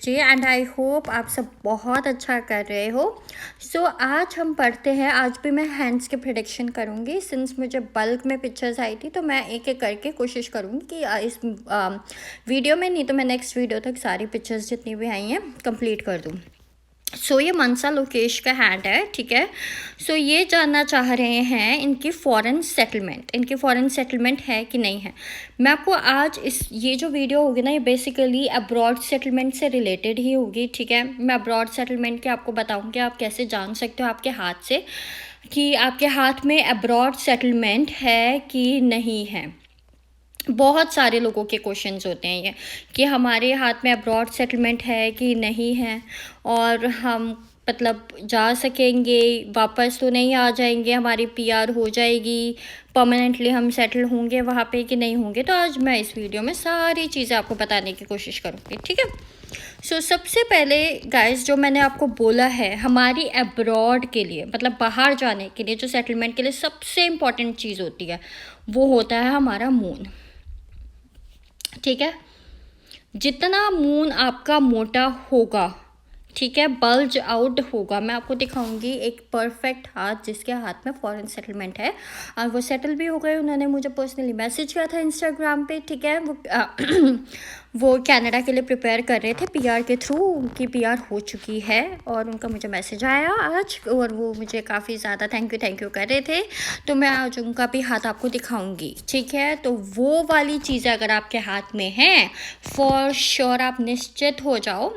Ji and I hope आप सब बहुत अच्छा कर रहे हो। सो आज हम पढ़ते हैं। आज भी मैं हैंड्स के प्रिडिक्शन करूँगी। सिंस मुझे बल्क में पिक्चर्स आई थी तो मैं एक एक करके कोशिश करूँगी कि इस वीडियो में, नहीं तो मैं नेक्स्ट वीडियो तक सारी पिक्चर्स जितनी भी आई हैं कंप्लीट कर दूँ। सो ये मनसा लोकेश का हैंड है, ठीक है। सो ये जानना चाह रहे हैं इनकी फॉरेन सेटलमेंट है कि नहीं है। मैं आपको आज ये जो वीडियो होगी ना, ये बेसिकली अब्रॉड सेटलमेंट से रिलेटेड ही होगी, ठीक है। मैं अब्रॉड सेटलमेंट के आपको बताऊंगी आप कैसे जान सकते हो आपके हाथ से कि आपके हाथ में अब्रॉड सेटलमेंट है कि नहीं है। बहुत सारे लोगों के क्वेश्चंस होते हैं ये कि हमारे हाथ में अब्रॉड सेटलमेंट है कि नहीं है, और हम मतलब जा सकेंगे, वापस तो नहीं आ जाएंगे, हमारी पीआर हो जाएगी, परमानेंटली हम सेटल होंगे वहाँ पे कि नहीं होंगे। तो आज मैं इस वीडियो में सारी चीज़ें आपको बताने की कोशिश करूँगी, ठीक है। सो सबसे पहले गाइस, जो मैंने आपको बोला है हमारी अब्रॉड के लिए, मतलब बाहर जाने के लिए, जो सेटलमेंट के लिए सबसे इम्पॉर्टेंट चीज़ होती है वो होता है हमारा मून, ठीक है। जितना मून आपका मोटा होगा, ठीक है, बल्ज आउट होगा। मैं आपको दिखाऊंगी एक परफेक्ट हाथ जिसके हाथ में फॉरेन सेटलमेंट है, और वो सेटल भी हो गए। उन्होंने मुझे पर्सनली मैसेज किया था इंस्टाग्राम पे, ठीक है। वो कनाडा के लिए प्रिपेयर कर रहे थे पीआर के थ्रू, उनकी पीआर हो चुकी है और उनका मुझे मैसेज आया आज, और वो मुझे काफ़ी ज़्यादा थैंक यू कर रहे थे। तो मैं आज उनका भी हाथ आपको दिखाऊंगी, ठीक है। तो वो वाली चीज़ें अगर आपके हाथ में हैं, फॉर श्योर आप निश्चित हो जाओ,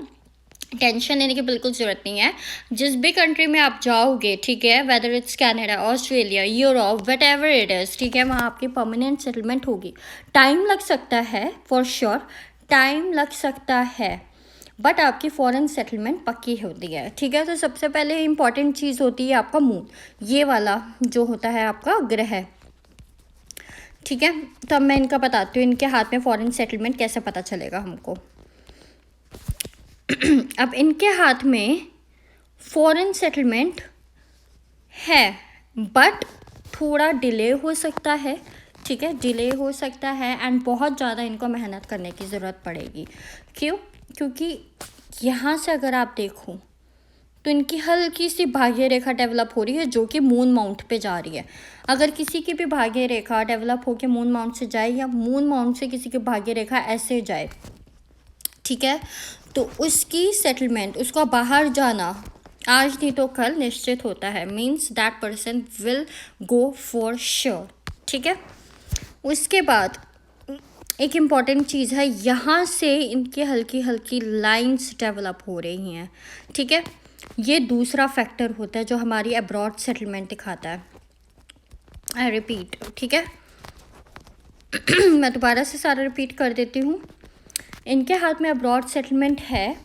टेंशन लेने की बिल्कुल ज़रूरत नहीं है। जिस भी कंट्री में आप जाओगे, ठीक है, whether it's Canada, Australia, Europe, what ever it is, ठीक है, वहाँ आपकी परमानेंट सेटलमेंट होगी। टाइम लग सकता है, फॉर श्योर टाइम लग सकता है, बट आपकी फॉरेन सेटलमेंट पक्की होती है, ठीक है। तो सबसे पहले इंपॉर्टेंट चीज़ होती है आपका मून, ये वाला जो होता है आपका ग्रह, ठीक है। तो अब मैं इनका बताती हूँ, इनके हाथ में फॉरेन सेटलमेंट कैसे पता चलेगा हमको। अब इनके हाथ में फॉरेन सेटलमेंट है, बट थोड़ा डिले हो सकता है, ठीक है, डिले हो सकता है, एंड बहुत ज़्यादा इनको मेहनत करने की ज़रूरत पड़ेगी। क्यों? क्योंकि यहाँ से अगर आप देखो तो इनकी हल्की सी भाग्य रेखा डेवलप हो रही है जो कि मून माउंट पे जा रही है। अगर किसी की भी भाग्य रेखा डेवलप होकर मून माउंट से जाए, या मून माउंट से किसी की भाग्य रेखा ऐसे जाए, ठीक है, तो उसकी सेटलमेंट, उसका बाहर जाना आज नहीं तो कल निश्चित होता है। Means that person will go for sure, ठीक है। उसके बाद एक इम्पॉर्टेंट चीज़ है, यहाँ से इनकी हल्की हल्की लाइंस डेवलप हो रही हैं, ठीक है। ये दूसरा फैक्टर होता है जो हमारी अब्रॉड सेटलमेंट दिखाता है। आई रिपीट, ठीक है। मैं दोबारा से सारा रिपीट कर देती हूँ। इनके हाथ में अब्रॉड सेटलमेंट है,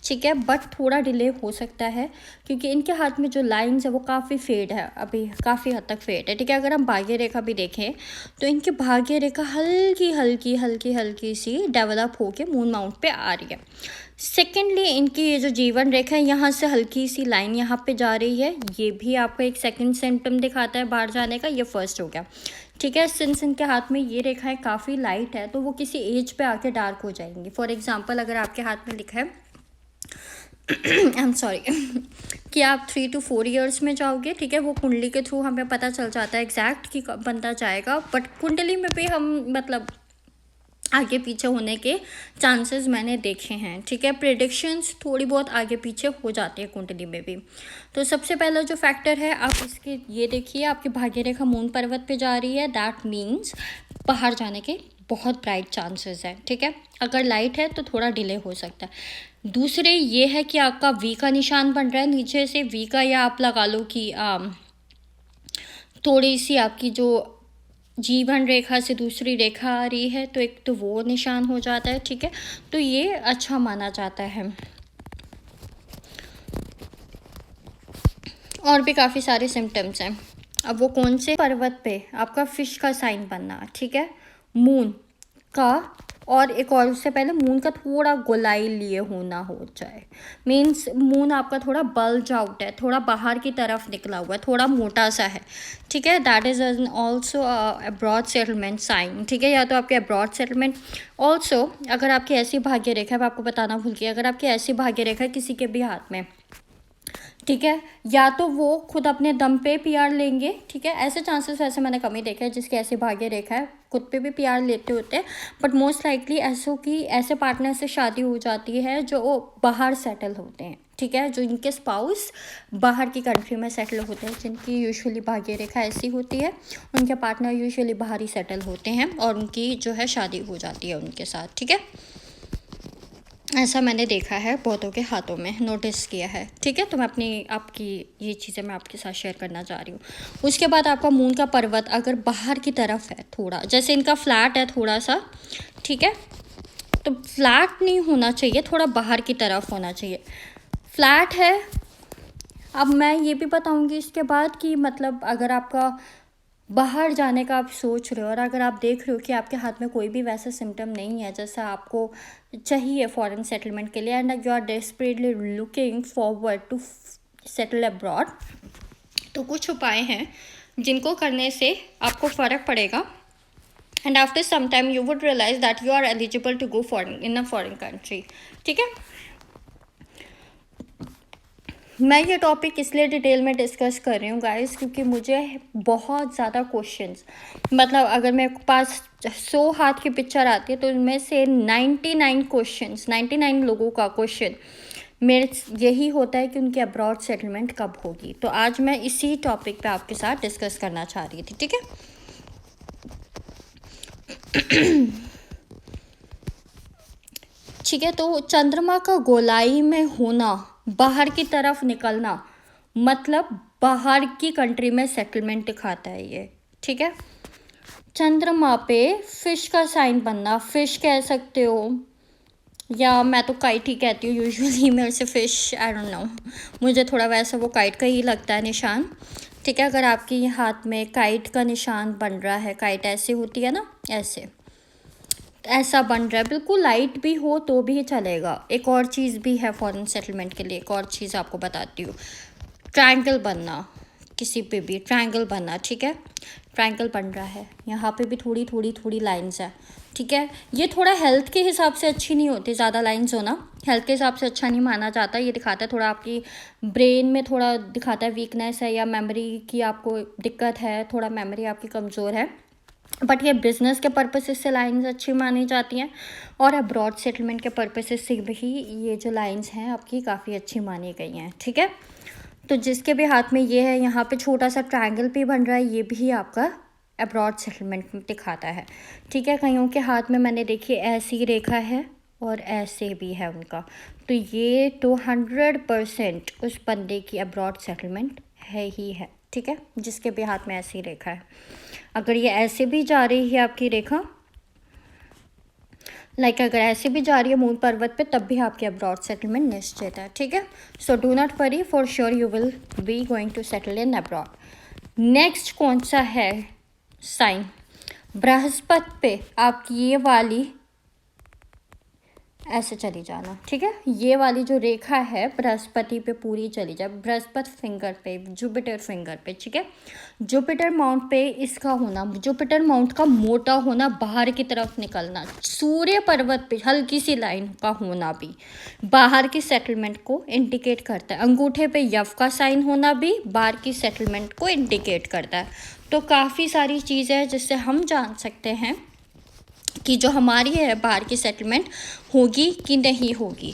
ठीक है, बट थोड़ा डिले हो सकता है क्योंकि इनके हाथ में जो लाइंस है वो काफ़ी फेड है, अभी काफ़ी हद तक फेड है, ठीक है। अगर हम भाग्य रेखा भी देखें तो इनकी भाग्य रेखा हल्की हल्की सी डेवलप होके मून माउंट पे आ रही है। सेकेंडली, इनकी ये जो जीवन रेखा है, यहाँ से हल्की सी लाइन यहाँ पे जा रही है, ये भी आपको एक सेकंड सिम्टम दिखाता है बाहर जाने का। ये फर्स्ट हो गया, ठीक है। सिंस इनके हाथ में ये रेखाएं काफ़ी लाइट है तो वो किसी एज पे आके डार्क हो जाएंगी। फॉर एग्जांपल, अगर आपके हाथ में लिखा है आई एम सॉरी कि आप 3 to 4 ईयर्स में जाओगे, ठीक है, वो कुंडली के थ्रू हमें पता चल जाता है एग्जैक्ट कि कब बंदा जाएगा, बट कुंडली में भी हम मतलब आगे पीछे होने के चांसेस मैंने देखे हैं, ठीक है। प्रेडिक्शंस थोड़ी बहुत आगे पीछे हो जाती है कुंडली में भी। तो सबसे पहला जो फैक्टर है, आप इसके ये देखिए, आपकी भाग्य रेखा मून पर्वत पे जा रही है, दैट मीन्स बाहर जाने के बहुत ब्राइट चांसेस है, ठीक है। अगर लाइट है तो थोड़ा डिले हो सकता है। दूसरे ये है कि आपका वी का निशान बन रहा है नीचे से, वी का, या आप लगा लो कि थोड़ी सी आपकी जो जीवन रेखा से दूसरी रेखा आ रही है, तो एक तो वो निशान हो जाता है, ठीक है। तो ये अच्छा माना जाता है। और भी काफ़ी सारे सिम्टम्स हैं। अब वो कौन से? पर्वत पे आपका फिश का साइन बनना, ठीक है, मून का और एक और उससे पहले मून का थोड़ा गोलाई लिए होना हो जाए, मीन्स मून आपका थोड़ा बल्ज आउट है, थोड़ा बाहर की तरफ निकला हुआ है, थोड़ा मोटा सा है, ठीक है। That is an also abroad settlement sign, ठीक है। या तो आपके अब्रॉड सेटलमेंट, ऑल्सो अगर आपकी ऐसी भाग्य रेखा है, मैं आपको बताना भूल गई, अगर आपकी ऐसी भाग्य रेखा है किसी के भी हाथ में, ठीक है, या तो वो खुद अपने दम पे पीआर लेंगे, ठीक है। ऐसे चांसेस वैसे मैंने कम ही देखा है जिसके ऐसे भाग्य रेखा है खुद पे भी पीआर लेते होते हैं, बट मोस्ट लाइकली ऐसों की ऐसे पार्टनर से शादी हो जाती है जो बाहर सेटल होते हैं, ठीक है, जो इनके स्पाउस बाहर की कंट्री में सेटल होते हैं, जिनकी यूजुअली भाग्य रेखा ऐसी होती है, उनके पार्टनर यूजुअली बाहर ही सेटल होते हैं और उनकी जो है शादी हो जाती है उनके साथ, ठीक है। ऐसा मैंने देखा है बहुतों के हाथों में, नोटिस किया है, ठीक है। तो मैं आपकी ये चीज़ें मैं आपके साथ शेयर करना चाह रही हूँ। उसके बाद आपका मून का पर्वत अगर बाहर की तरफ है थोड़ा, जैसे इनका फ्लैट है थोड़ा सा, ठीक है, तो फ्लैट नहीं होना चाहिए, थोड़ा बाहर की तरफ होना चाहिए। फ्लैट है, अब मैं ये भी बताऊँगी इसके बाद कि मतलब अगर आपका बाहर जाने का आप सोच रहे हो और अगर आप देख रहे हो कि आपके हाथ में कोई भी वैसा सिम्टम नहीं है जैसा आपको चाहिए फॉरेन सेटलमेंट के लिए, and you are desperately looking forward to settle abroad, तो कुछ उपाय हैं जिनको करने से आपको फ़र्क पड़ेगा, and after some time you would realise that you are eligible to go foreign in a foreign country, ठीक है। मैं ये टॉपिक इसलिए डिटेल में डिस्कस कर रही हूँ गाइस क्योंकि मुझे बहुत ज़्यादा क्वेश्चंस, मतलब अगर मेरे पास 100 हाथ की पिक्चर आती है तो उनमें से 99 क्वेश्चंस, 99 लोगों का क्वेश्चन मेरे यही होता है कि उनकी अब्रॉड सेटलमेंट कब होगी। तो आज मैं इसी टॉपिक पे आपके साथ डिस्कस करना चाह रही थी, ठीक है। ठीक है, तो चंद्रमा का गोलाई में होना, बाहर की तरफ निकलना, मतलब बाहर की कंट्री में सेटलमेंट दिखाता है ये, ठीक है। चंद्रमा पे फिश का साइन बनना, फिश कह सकते हो या मैं तो काइट ही कहती हूँ यूजुअली, मेरे से फिश आई डोंट नो, मुझे थोड़ा वैसा वो काइट का ही लगता है निशान, ठीक है। अगर आपके हाथ में काइट का निशान बन रहा है, काइट ऐसे होती है ना, ऐसा बन रहा है, बिल्कुल लाइट भी हो तो भी चलेगा। एक और चीज़ भी है फॉरेन सेटलमेंट के लिए, एक और चीज़ आपको बताती हूँ, ट्रायंगल बनना, किसी पे भी ट्रायंगल बनना, ठीक है। ट्रायंगल बन रहा है, यहाँ पे भी थोड़ी थोड़ी थोड़ी लाइंस है, ठीक है। ये थोड़ा हेल्थ के हिसाब से अच्छी नहीं होती, ज़्यादा लाइंस होना हेल्थ के हिसाब से अच्छा नहीं माना जाता। ये दिखाता है थोड़ा आपकी ब्रेन में थोड़ा दिखाता है वीकनेस है या मेमोरी की आपको दिक्कत है, थोड़ा मेमोरी आपकी कमज़ोर है, बट ये बिज़नेस के पर्पसेस से लाइंस अच्छी मानी जाती हैं और अब्रॉड सेटलमेंट के पर्पसेस से भी ये जो लाइंस हैं आपकी काफ़ी अच्छी मानी गई हैं, ठीक है। तो जिसके भी हाथ में ये है, यहाँ पे छोटा सा ट्रायंगल भी बन रहा है, ये भी आपका अब्रॉड सेटलमेंट दिखाता है, ठीक है। कईयों के हाथ में मैंने देखी ऐसी रेखा है और ऐसे भी है उनका, तो ये तो 100% उस बंदे की अब्रॉड सेटलमेंट है ही है, ठीक है, जिसके भी हाथ में ऐसी रेखा है। अगर ये ऐसे भी जा रही है आपकी रेखा, अगर ऐसे भी जा रही है मूल पर्वत पे, तब भी आपकी अब्रॉड सेटलमेंट निश्चित है, ठीक है। So do not worry, for sure you will be going to settle in abroad. Next कौन सा है साइन, बृहस्पति पे आपकी ये वाली ऐसे चली जाना, ठीक है। ये वाली जो रेखा है बृहस्पति पे पूरी चली जाए, बृहस्पति फिंगर पे, जुपिटर फिंगर पे, ठीक है। जुपिटर माउंट पे इसका होना, जुपिटर माउंट का मोटा होना, बाहर की तरफ निकलना, सूर्य पर्वत पे हल्की सी लाइन का होना भी बाहर की सेटलमेंट को इंडिकेट करता है। अंगूठे पे यव का साइन होना भी बाहर की सेटलमेंट को इंडिकेट करता है। तो काफ़ी सारी चीज़ें हैं जिससे हम जान सकते हैं कि जो हमारी है बाहर की सेटलमेंट होगी कि नहीं होगी।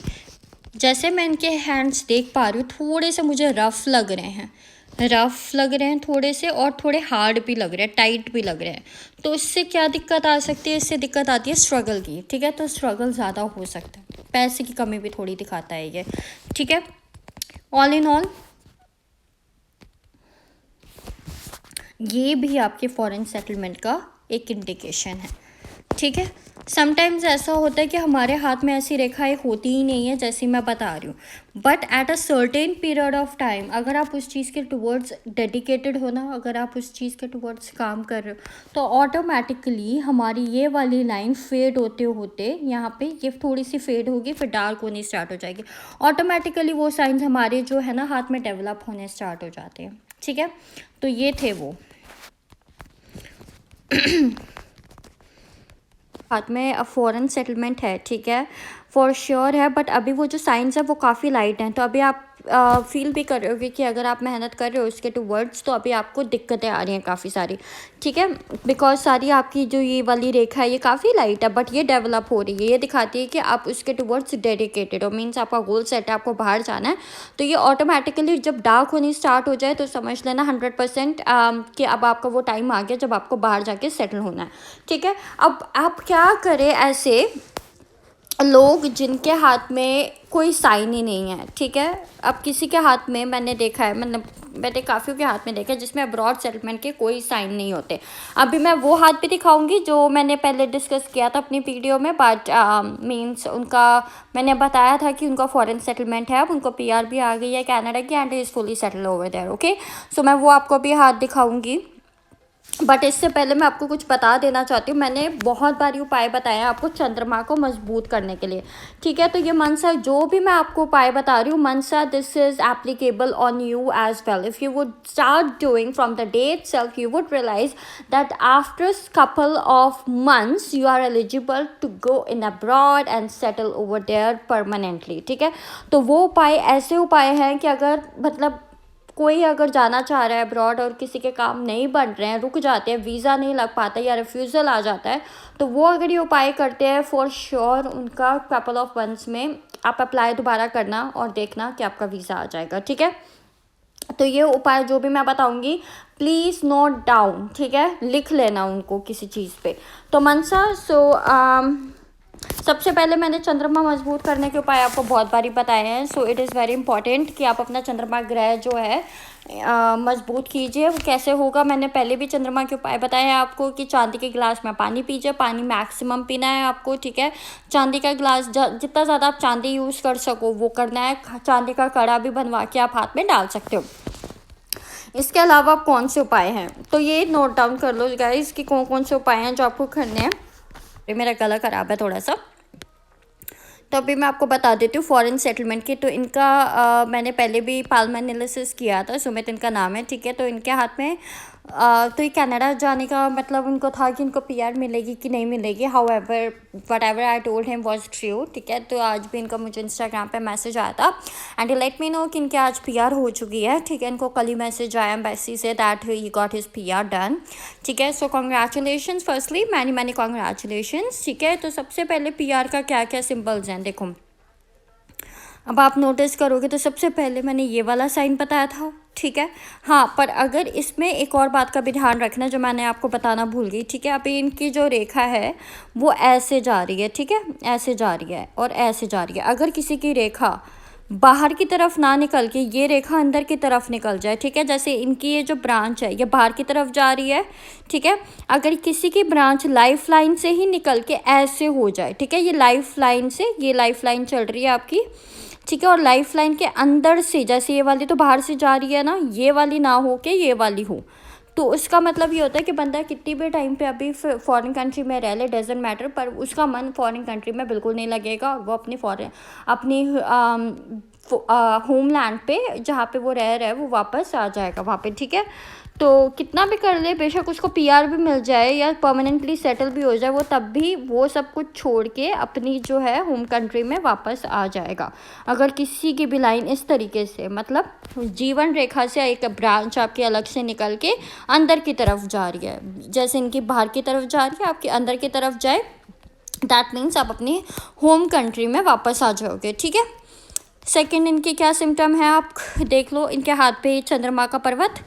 जैसे मैं इनके हैंड्स देख पा रही हूँ, थोड़े से मुझे रफ़ लग रहे हैं थोड़े से, और थोड़े हार्ड भी लग रहे हैं, टाइट भी लग रहे हैं। तो इससे क्या दिक्कत आ सकती है, इससे दिक्कत आती है स्ट्रगल की, ठीक है। तो स्ट्रगल ज़्यादा हो सकता है, पैसे की कमी भी थोड़ी दिखाता है ये, ठीक है। ऑल इन ऑल ये भी आपके फॉरेन सेटलमेंट का एक इंडिकेशन है, ठीक है। समटाइम्स ऐसा होता है कि हमारे हाथ में ऐसी रेखाएं होती ही नहीं है जैसी मैं बता रही हूँ, but at a certain period of time अगर आप उस चीज़ के टुवर्ड्स डेडिकेटेड हो ना, अगर आप उस चीज़ के टुवर्ड्स काम कर रहे हो तो ऑटोमेटिकली हमारी ये वाली लाइन फेड होते होते यहाँ पे ये थोड़ी सी फेड होगी, फिर डार्क होनी स्टार्ट हो जाएगी। ऑटोमेटिकली वो साइंस हमारे जो है ना हाथ में डेवलप होने स्टार्ट हो जाते हैं। ठीक है, तो ये थे वो हाथ में फॉरेन सेटलमेंट है। ठीक है, फॉर श्योर है, बट अभी वो जो साइंस है वो काफ़ी लाइट हैं, तो अभी आप फील भी कर रहे होगे कि अगर आप मेहनत कर रहे हो उसके टुवर्ड्स तो अभी आपको दिक्कतें आ रही हैं काफ़ी सारी। ठीक है, बिकॉज सारी आपकी जो ये वाली रेखा है ये काफ़ी लाइट है, बट ये डेवलप हो रही है, ये दिखाती है कि आप उसके टुवर्ड्स डेडिकेटेड हो, मीन्स आपका गोल सेट है, आपको बाहर जाना है। तो ये ऑटोमेटिकली जब डार्क होनी स्टार्ट हो जाए तो समझ लेना 100% कि अब आपका वो टाइम आ गया जब आपको बाहर जाके सेटल होना है। ठीक है, अब आप क्या करें ऐसे लोग जिनके हाथ में कोई साइन ही नहीं है। ठीक है, अब किसी के हाथ में मैंने देखा है, मतलब मैंने काफ़ियों के हाथ में देखा है जिसमें अब्रॉड सेटलमेंट के कोई साइन नहीं होते। अभी मैं वो हाथ भी दिखाऊंगी जो मैंने पहले डिस्कस किया था अपनी वीडियो में, बट मीन्स उनका मैंने बताया था कि उनका फॉरेन सेटलमेंट है, अब उनको पीआर भी आ गई है कनाडा की and is fully settle over there. Okay, so मैं वो आपको भी हाथ दिखाऊंगी, बट इससे पहले मैं आपको कुछ बता देना चाहती हूँ। मैंने बहुत बारी उपाय बताए हैं आपको चंद्रमा को मजबूत करने के लिए। ठीक है, तो ये मनसा जो भी मैं आपको उपाय बता रही हूँ, Mansa this is applicable on you as well. If you would start doing from the day itself, you would realize that after couple of months you are eligible to go in abroad and settle over there permanently। ठीक है, तो वो उपाय ऐसे उपाय हैं कि अगर मतलब कोई अगर जाना चाह रहा है अब्रॉड और किसी के काम नहीं बन रहे हैं, रुक जाते हैं, वीज़ा नहीं लग पाता या रिफ्यूज़ल आ जाता है, तो वो अगर ये उपाय करते हैं फॉर श्योर उनका कपल ऑफ मंथ्स में आप अप्लाई दोबारा करना और देखना कि आपका वीज़ा आ जाएगा। ठीक है, तो ये उपाय जो भी मैं बताऊंगी प्लीज़ नोट डाउन। ठीक है, लिख लेना उनको किसी चीज़ पे। तो मनसा सबसे पहले मैंने चंद्रमा मजबूत करने के उपाय आपको बहुत बारी बताए हैं। So it is very important कि आप अपना चंद्रमा ग्रह जो है मजबूत कीजिए। वो कैसे होगा, मैंने पहले भी चंद्रमा के उपाय बताए हैं आपको कि चांदी के गिलास में पानी पीजिए, पानी मैक्सिमम पीना है आपको। ठीक है, चांदी का गिलास जितना ज़्यादा आप चांदी यूज़ कर सको वो करना है। चांदी का कड़ा भी बनवा के आप हाथ में डाल सकते हो। इसके अलावा कौन से उपाय हैं, तो ये नोट डाउन कर लो गाइस कि कौन कौन से उपाय हैं जो आपको करने हैं। मेरा गला ख़राब है थोड़ा सा, तो अभी मैं आपको बता देती हूँ फॉरेन सेटलमेंट की। तो इनका मैंने पहले भी पाल्मा एनालिसिस किया था, सुमित इनका नाम है। ठीक है, तो इनके हाथ में तो ये कनाडा जाने का मतलब उनको था कि इनको पीआर मिलेगी कि नहीं मिलेगी। However what ever I told him was true. ठीक है, तो आज भी इनका मुझे इंस्टाग्राम पे मैसेज आया था and he let me know कि इनके आज पीआर हो चुकी है। ठीक है, इनको कल ही मैसेज आया embassy say that he got his PR done. ठीक है, सो congratulations, firstly many many congratulations. ठीक है, तो सबसे पहले पीआर का क्या क्या सिम्बल्स हैं देखो, अब आप नोटिस करोगे तो सबसे पहले मैंने ये वाला साइन बताया था। ठीक है, हाँ, पर अगर इसमें एक और बात का भी ध्यान रखना जो मैंने आपको बताना भूल गई। ठीक है, अभी इनकी जो रेखा है वो ऐसे जा रही है। ठीक है, ऐसे जा रही है और ऐसे जा रही है। अगर किसी की रेखा बाहर की तरफ ना निकल के ये रेखा अंदर की तरफ निकल जाए, ठीक है, जैसे इनकी ये जो ब्रांच है ये बाहर की तरफ जा रही है। ठीक है, अगर किसी की ब्रांच लाइफ लाइन से ही निकल के ऐसे हो जाए, ठीक है, ये लाइफ लाइन से, ये लाइफ लाइन चल रही है आपकी। ठीक है, और लाइफ लाइन के अंदर से, जैसे ये वाली तो बाहर से जा रही है ना, ये वाली ना हो के ये वाली हो, तो उसका मतलब ये होता है कि बंदा कितनी भी टाइम पे अभी फॉरेन कंट्री में रह ले, डजेंट मैटर, पर उसका मन फॉरेन कंट्री में बिल्कुल नहीं लगेगा। वो अपनी होमलैंड पे जहाँ पे वो रह रहा है वो वापस आ जाएगा वहाँ पे। ठीक है, तो कितना भी कर ले, बेशक उसको पीआर भी मिल जाए या परमानेंटली सेटल भी हो जाए, वो तब भी वो सब कुछ छोड़ के अपनी जो है होम कंट्री में वापस आ जाएगा। अगर किसी की भी लाइन इस तरीके से, मतलब जीवन रेखा से एक ब्रांच आपकी अलग से निकल के अंदर की तरफ जा रही है, जैसे इनकी बाहर की तरफ जा रही है, आपकी अंदर की तरफ जाए, दैट मीन्स आप अपनी होम कंट्री में वापस आ जाओगे। ठीक है, सेकंड इनके क्या सिम्टम है आप देख लो। इनके हाथ पे चंद्रमा का पर्वत,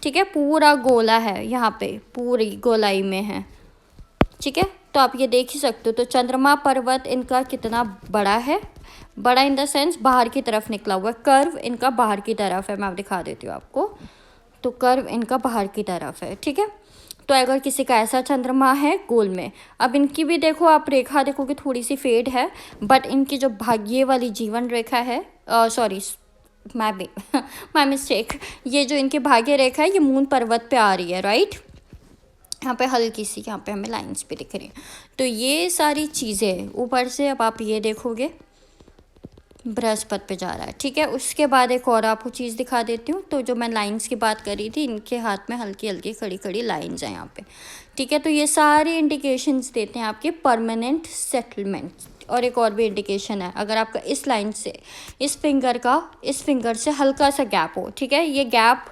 ठीक है, पूरा गोला है, यहाँ पे पूरी गोलाई में है। ठीक है, तो आप ये देख ही सकते हो। तो चंद्रमा पर्वत इनका कितना बड़ा है, बड़ा इन द सेंस बाहर की तरफ निकला हुआ है। कर्व इनका बाहर की तरफ है, मैं आप दिखा देती हूँ आपको। तो कर्व इनका बाहर की तरफ है। ठीक है, तो अगर किसी का ऐसा चंद्रमा है गोल में, अब इनकी भी देखो आप रेखा देखोगे थोड़ी सी फेड है, बट इनकी जो भाग्य वाली जीवन रेखा है, सॉरी माई मिस्टेक, ये जो इनकी भाग्य रेखा है ये मून पर्वत पे आ रही है, राइट। यहाँ पे हल्की सी यहाँ पे हमें लाइंस भी दिख रही हैं। तो ये सारी चीज़ें ऊपर से अब आप ये देखोगे बृहस्पति पे जा रहा है, ठीक है। उसके बाद एक और आपको चीज़ दिखा देती हूँ। तो जो मैं लाइंस की बात कर रही थी, इनके हाथ में हल्की हल्की खड़ी खड़ी लाइंस हैं यहाँ पे, ठीक है। तो ये सारे इंडिकेशंस देते हैं आपके परमानेंट सेटलमेंट। और एक और भी इंडिकेशन है, अगर आपका इस लाइन से इस फिंगर से हल्का सा गैप हो, ठीक है, ये गैप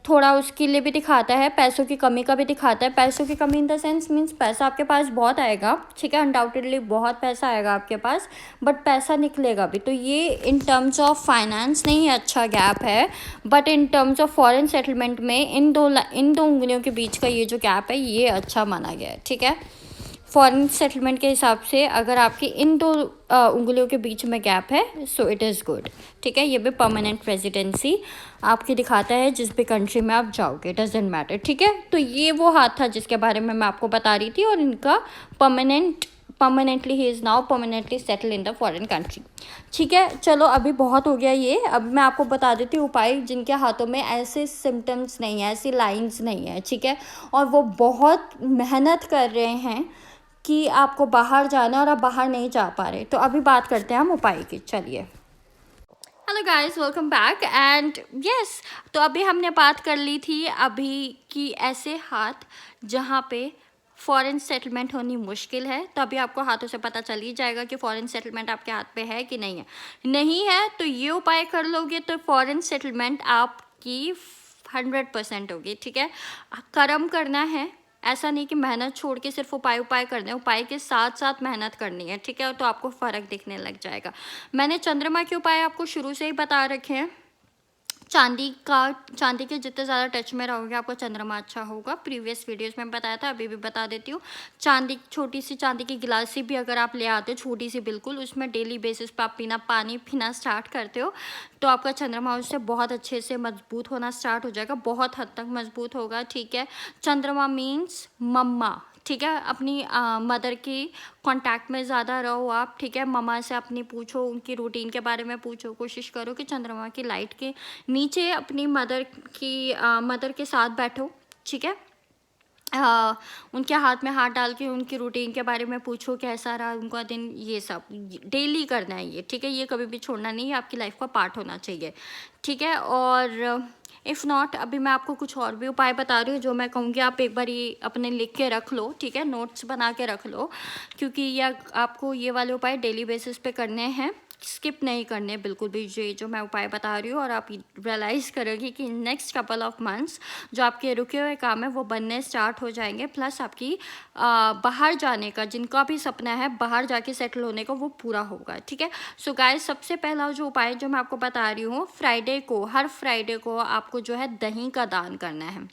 थोड़ा उसके लिए भी दिखाता है, पैसों की कमी का भी दिखाता है। पैसों की कमी इन द सेंस मीन्स पैसा आपके पास बहुत आएगा, ठीक है, अनडाउटेडली बहुत पैसा आएगा आपके पास, बट पैसा निकलेगा भी। तो ये इन टर्म्स ऑफ फाइनेंस नहीं अच्छा गैप है, but in terms of foreign settlement में इन दो उंगलियों के बीच का ये जो गैप है ये अच्छा माना गया है, ठीक है। फॉरेन सेटलमेंट के हिसाब से अगर आपकी इन दो उंगलियों के बीच में गैप है, सो इट इज़ गुड, ठीक है। ये भी परमानेंट रेजिडेंसी आपकी दिखाता है जिस भी कंट्री में आप जाओगे, डजेंट मैटर, ठीक है। तो ये वो हाथ था जिसके बारे में मैं आपको बता रही थी, और इनका permanently he is now permanently settle in the foreign country, ठीक है। चलो अभी बहुत हो गया ये, अब मैं आपको बता देती हूँ उपाय जिनके हाथों में ऐसे सिम्टम्स नहीं है, ऐसी लाइंस नहीं है, ठीक है, और वो बहुत मेहनत कर रहे हैं कि आपको बाहर जाना और आप बाहर नहीं जा पा रहे। तो अभी बात करते हैं हम उपाय की, चलिए। Hello guys, welcome back and yes, तो अभी हमने बात कर ली थी अभी कि ऐसे हाथ जहाँ पे फॉरेन सेटलमेंट होनी मुश्किल है। तो अभी आपको हाथों से पता चल ही जाएगा कि फॉरेन सेटलमेंट आपके हाथ पे है कि नहीं है। नहीं है तो ये उपाय कर लोगे तो फॉरेन सेटलमेंट आपकी 100% होगी, ठीक है। कर्म करना है, ऐसा नहीं कि मेहनत छोड़ के सिर्फ उपाय करने हैं, उपाय के साथ साथ मेहनत करनी है, ठीक है, तो आपको फ़र्क दिखने लग जाएगा। मैंने चंद्रमा के उपाय आपको शुरू से ही बता रखे हैं। चांदी के जितने ज़्यादा टच में रहोगे आपको चंद्रमा अच्छा होगा। प्रीवियस वीडियोस में बताया था, अभी भी बता देती हूँ। छोटी सी चांदी की गिलासी भी अगर आप ले आते हो, छोटी सी बिल्कुल, उसमें डेली बेसिस पे आप पानी पीना स्टार्ट करते हो तो आपका चंद्रमा उससे बहुत अच्छे से मजबूत होना स्टार्ट हो जाएगा, बहुत हद तक मजबूत होगा, ठीक है। चंद्रमा मीन्स मम्मा, ठीक है, अपनी मदर की कांटेक्ट में ज़्यादा रहो आप, ठीक है। मम्मा से अपनी पूछो, उनकी रूटीन के बारे में पूछो, कोशिश करो कि चंद्रमा की लाइट के नीचे अपनी मदर के साथ बैठो, ठीक है। उनके हाथ में हाथ डाल के उनकी रूटीन के बारे में पूछो, कैसा रहा उनका दिन, ये सब डेली करना है ये, ठीक है। ये कभी भी छोड़ना नहीं है, आपकी लाइफ का पार्ट होना चाहिए, ठीक है। और इफ़ नॉट, अभी मैं आपको कुछ और भी उपाय बता रही हूँ जो मैं कहूँगी आप एक बार ये अपने लिख के रख लो, ठीक है, नोट्स बना के रख लो, क्योंकि ये आपको ये वाले उपाय डेली बेसिस पे करने हैं, स्किप नहीं करने बिल्कुल भी ये जो मैं उपाय बता रही हूँ। और आप रियलाइज़ करोगे कि नेक्स्ट कपल ऑफ मंथ्स जो आपके रुके हुए काम है वो बनने स्टार्ट हो जाएंगे, प्लस आपकी बाहर जाने का, जिनका भी सपना है बाहर जाके सेटल होने का, वो पूरा होगा, ठीक है। सो गाइस, सबसे पहला जो उपाय जो मैं आपको बता रही हूँ, हर फ्राइडे को आपको जो है दही का दान करना है,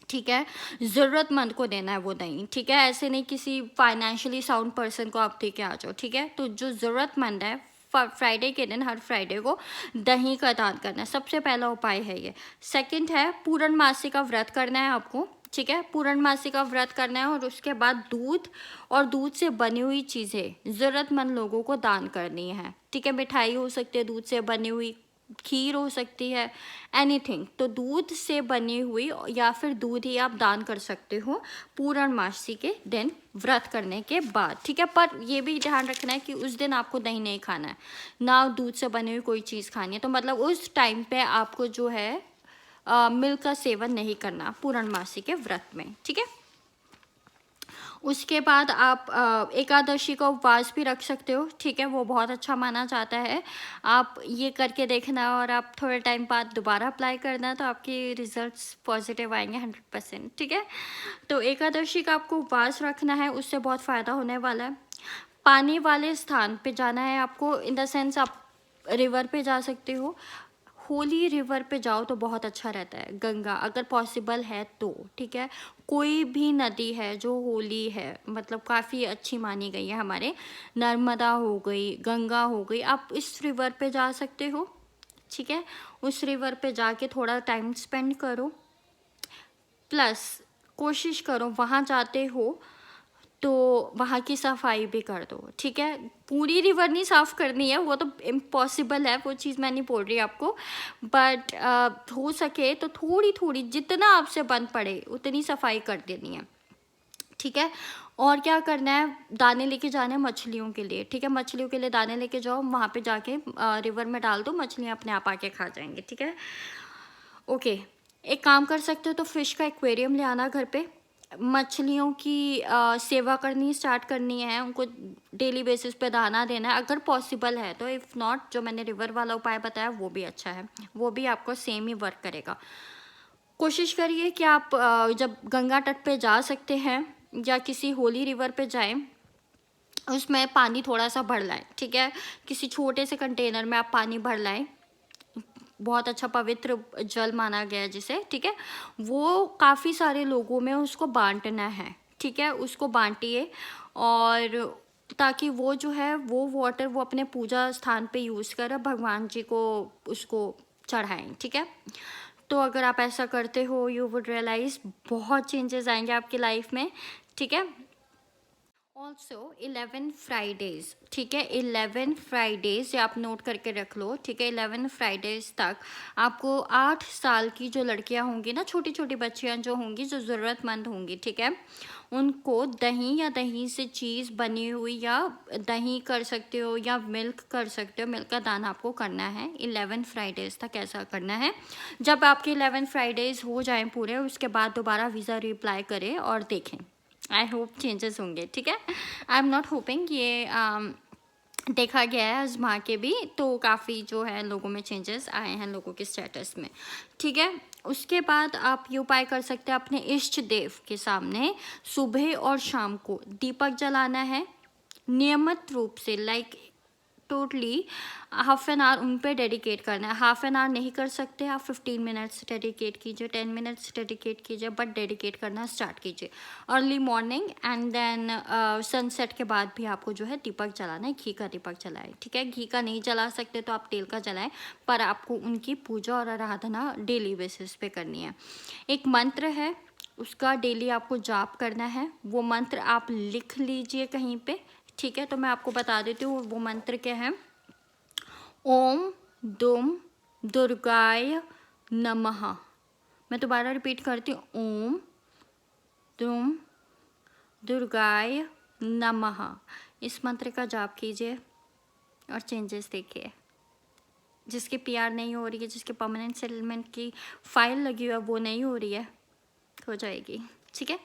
ठीक है। ज़रूरतमंद को देना है वो दही, ठीक है, ऐसे नहीं किसी फाइनेंशियली साउंड पर्सन को आप दे के आ जाओ, ठीक है। तो जो ज़रूरतमंद है फ्राइडे के दिन, हर फ्राइडे को दही का दान करना है, सबसे पहला उपाय है ये। सेकंड है पूर्णमासी का व्रत करना है आपको, ठीक है, पूर्णमासी का व्रत करना है, और उसके बाद दूध और दूध से बनी हुई चीज़ें ज़रूरतमंद लोगों को दान करनी है, ठीक है। मिठाई हो सकती है दूध से बनी हुई, खीर हो सकती है, एनीथिंग, तो दूध से बनी हुई या फिर दूध ही आप दान कर सकते हो पूर्णमासी के दिन व्रत करने के बाद, ठीक है। पर ये भी ध्यान रखना है कि उस दिन आपको दही नहीं खाना है, ना दूध से बनी हुई कोई चीज़ खानी है, तो मतलब उस टाइम पे आपको जो है मिल्क का सेवन नहीं करना पूर्णमासी के व्रत में, ठीक है। उसके बाद आप एकादशी का उपवास भी रख सकते हो, ठीक है, वो बहुत अच्छा माना जाता है। आप ये करके देखना और आप थोड़े टाइम बाद दोबारा अप्लाई करना, तो आपके रिजल्ट्स पॉजिटिव आएंगे 100%, ठीक है। तो एकादशी का आपको उपवास रखना है, उससे बहुत फ़ायदा होने वाला है। पानी वाले स्थान पे जाना है आपको, इन द सेंस आप रिवर पे जा सकते हो, होली रिवर पे जाओ तो बहुत अच्छा रहता है, गंगा अगर पॉसिबल है तो, ठीक है। कोई भी नदी है जो होली है मतलब काफ़ी अच्छी मानी गई है हमारे, नर्मदा हो गई, गंगा हो गई, आप इस रिवर पे जा सकते हो, ठीक है। उस रिवर पे जाके थोड़ा टाइम स्पेंड करो, प्लस कोशिश करो वहाँ जाते हो तो वहाँ की सफाई भी कर दो, ठीक है। पूरी रिवर नहीं साफ़ करनी है, वो तो इम्पॉसिबल है, वो चीज़ मैं नहीं बोल रही आपको, बट हो सके तो थोड़ी थोड़ी जितना आपसे बन पड़े उतनी सफाई कर देनी है, ठीक है। और क्या करना है, दाने लेके जाने हैं मछलियों के लिए, ठीक है। मछलियों के लिए दाने लेके जाओ, वहाँ पे जाके रिवर में डाल दो, मछलियाँ अपने आप आके खा जाएंगे, ठीक है। ओके, एक काम कर सकते हो तो फिश का एक्वेरियम ले आना घर पे, मछलियों की सेवा करनी स्टार्ट करनी है, उनको डेली बेसिस पे दाना देना है अगर पॉसिबल है तो। इफ़ नॉट, जो मैंने रिवर वाला उपाय बताया वो भी अच्छा है, वो भी आपको सेम ही वर्क करेगा। कोशिश करिए कि आप जब गंगा तट पे जा सकते हैं या किसी होली रिवर पे जाएं, उसमें पानी थोड़ा सा भर लाएं, ठीक है। किसी छोटे से कंटेनर में आप पानी भर लाएं, बहुत अच्छा पवित्र जल माना गया है जिसे, ठीक है। वो काफ़ी सारे लोगों में उसको बांटना है, ठीक है। उसको बांटिए, और ताकि वो जो है वो वाटर वो अपने पूजा स्थान पे यूज़ कर भगवान जी को उसको चढ़ाएं, ठीक है। तो अगर आप ऐसा करते हो, यू वुड रियलाइज़ बहुत चेंजेस आएंगे आपकी लाइफ में, ठीक है। ऑल्सो 11 फ्राइडेज़, ठीक है, 11 फ्राइडेज़ ये आप नोट करके रख लो, ठीक है। 11 फ्राइडेज़ तक आपको 8 साल की जो लड़कियां होंगी ना, छोटी छोटी बच्चियां जो होंगी, जो ज़रूरतमंद होंगी, ठीक है, उनको दही या दही से चीज़ बनी हुई, या दही कर सकते हो या मिल्क कर सकते हो, मिल्क का दान आपको करना है 11 फ्राइडेज़ तक। ऐसा करना है, जब आपके 11 फ्राइडेज़ हो जाएं पूरे, उसके बाद दोबारा वीज़ा रिअप्लाई करें और देखें, आई होप चेंजेस होंगे, ठीक है। आई एम नॉट होपिंग, ये देखा गया है आजमा के भी, तो काफ़ी जो है लोगों में चेंजेस आए हैं, लोगों के स्टेटस में, ठीक है। उसके बाद आप ये उपाय कर सकते हैं, अपने इष्ट देव के सामने सुबह और शाम को दीपक जलाना है नियमित रूप से, like totally half an hour उन पे डेडिकेट करना है। हाफ एन आवर नहीं कर सकते आप, 15 मिनट्स डेडिकेट कीजिए, 10 मिनट्स डेडिकेट कीजिए, बट डेडिकेट करना स्टार्ट कीजिए early morning, and then sunset के बाद भी आपको जो है दीपक जलाना है, घी का दीपक जलाएं, ठीक है। घी का नहीं जला सकते तो आप तेल का जलाएं, पर आपको उनकी पूजा और आराधना डेली बेसिस पे करनी है। एक मंत्र है, उसका डेली आपको जाप करना है, वो मंत्र आप लिख लीजिए कहीं पे, ठीक है। तो मैं आपको बता देती हूँ वो मंत्र क्या है। ओम दुम दुर्गाय नमः। मैं दोबारा रिपीट करती हूँ, ओम दुम दुर्गाय नमः। इस मंत्र का जाप कीजिए और चेंजेस देखिए। जिसकी पीआर नहीं हो रही है, जिसके परमानेंट सेटलमेंट की फाइल लगी हुई है वो नहीं हो रही है, हो जाएगी, ठीक है।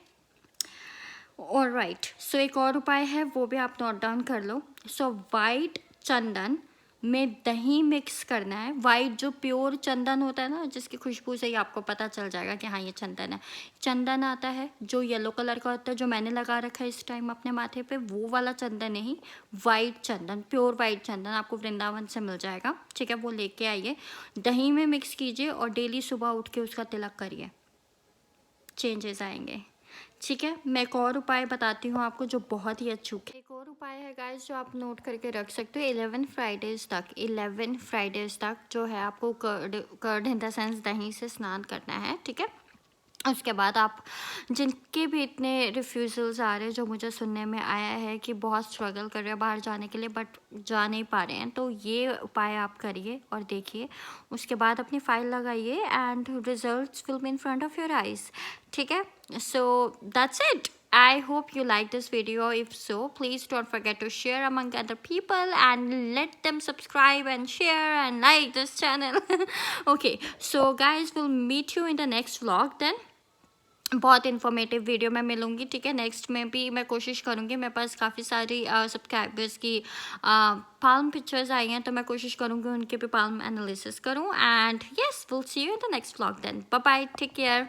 और राइट, सो एक और उपाय है, वो भी आप नोट डाउन कर लो। सो वाइट चंदन में दही मिक्स करना है। वाइट जो प्योर चंदन होता है ना, जिसकी खुशबू से ही आपको पता चल जाएगा कि हाँ ये चंदन है। चंदन आता है जो येलो कलर का होता है, जो मैंने लगा रखा है इस टाइम अपने माथे पे, वो वाला चंदन नहीं, वाइट चंदन, प्योर वाइट चंदन आपको वृंदावन से मिल जाएगा, ठीक है। वो लेके आइए, दही में मिक्स कीजिए और डेली सुबह उठ के उसका तिलक करिए, चेंजेस आएंगे, ठीक है। मैं एक और उपाय बताती हूँ आपको जो बहुत ही अचूक है। एक और उपाय है गाइस जो आप नोट करके रख सकते हो। 11 फ्राइडेज़ तक, 11 फ्राइडेज़ तक जो है आपको कर्ड इन द सेंस दही से स्नान करना है, ठीक है। उसके बाद आप, जिनके भी इतने रिफ्यूज़ल्स आ रहे हैं, जो मुझे सुनने में आया है कि बहुत स्ट्रगल कर रहे हैं बाहर जाने के लिए बट जा नहीं पा रहे हैं, तो ये उपाय आप करिए और देखिए। उसके बाद अपनी फाइल लगाइए and results will be in front of your eyes, ठीक है। So that's it. I hope you like this video. If so, please don't forget to share among other people and let them subscribe and share and like this channel. Okay, so guys, we'll meet you in the next vlog then. बहुत informative video में मिलूँगी, ठीक है। Next में भी मैं कोशिश करूँगी, मेरे पास काफ़ी सारी सब्सक्राइबर्स की पाल्म पिक्चर्स आई हैं, तो मैं कोशिश करूँगी उनके भी पाल्म एनालिसिस करूँ। And yes, will see you in the next vlog then. Bye bye, take care.